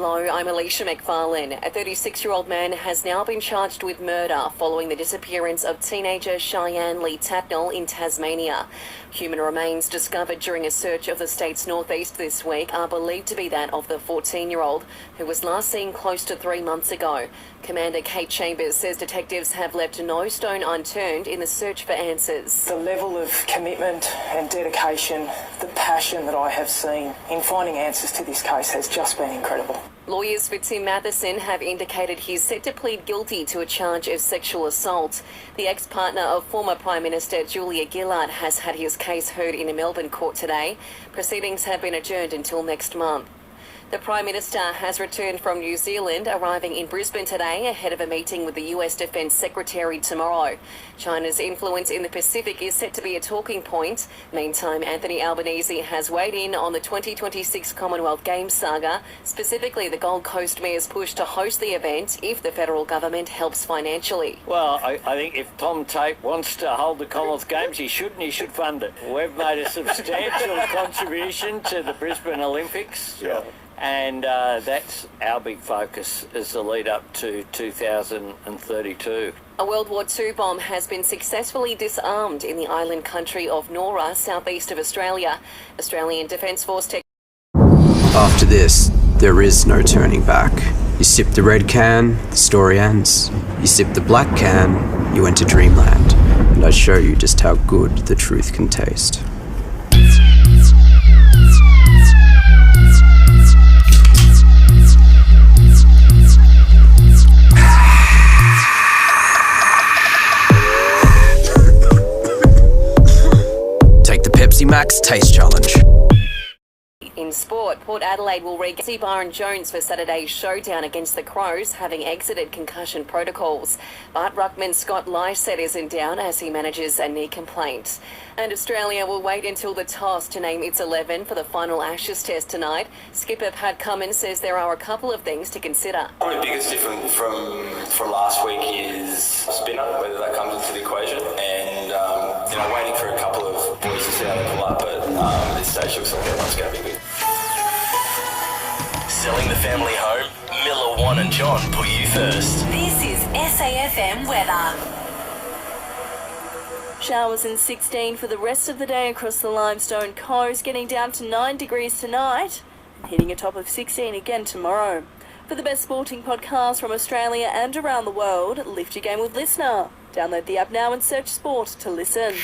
Hello, I'm Alicia McFarland. A 36-year-old man has now been charged with murder following the disappearance of teenager Cheyenne Lee Tatnall in Tasmania. Human remains discovered during a search of the state's northeast this week are believed to be that of the 14-year-old who was last seen close to 3 months ago. Commander Kate Chambers says detectives have left no stone unturned in the search for answers. The level of commitment and dedication, the passion that I have seen in finding answers to this case has just been incredible. Lawyers for Tim Matheson have indicated he's set to plead guilty to a charge of sexual assault. The ex-partner of former Prime Minister Julia Gillard has had his case heard in a Melbourne court today. Proceedings have been adjourned until next month. The Prime Minister has returned from New Zealand, arriving in Brisbane today ahead of a meeting with the US Defence Secretary tomorrow. China's influence in the Pacific is set to be a talking point. Meantime, Anthony Albanese has weighed in on the 2026 Commonwealth Games saga, specifically the Gold Coast Mayor's push to host the event if the federal government helps financially. Well, I think if Tom Tate wants to hold the Commonwealth Games, he should fund it. We've made a substantial contribution to the Brisbane Olympics. Yeah. And that's our big focus as the lead up to 2032. A World War II bomb has been successfully disarmed in the island country of Nora, southeast of Australia. Australian Defence Force tech. After this, there is no turning back. You sip the red can, the story ends. You sip the black can, you enter dreamland. And I show you just how good the truth can taste. Pepsi Max Taste Challenge. In sport, Port Adelaide will regain Byron Jones for Saturday's showdown against the Crows, having exited concussion protocols. But ruckman Scott Lycett isn't down as he manages a knee complaint. And Australia will wait until the toss to name its 11 for the final Ashes test tonight. Skipper Pat Cummins says there are a couple of things to consider. Probably the biggest difference from last week is spinner, whether that comes into the equation, and waiting for a couple of boys to see how they pull up, but at this stage looks like everyone's going to be good. Selling the family home? Miller, Juan and John put you first. This is SAFM weather. Showers and 16 for the rest of the day across the Limestone coast, getting down to 9 degrees tonight and hitting a top of 16 again tomorrow. For the best sporting podcasts from Australia and around the world, lift your game with Listener. Download the app now and search sport to listen.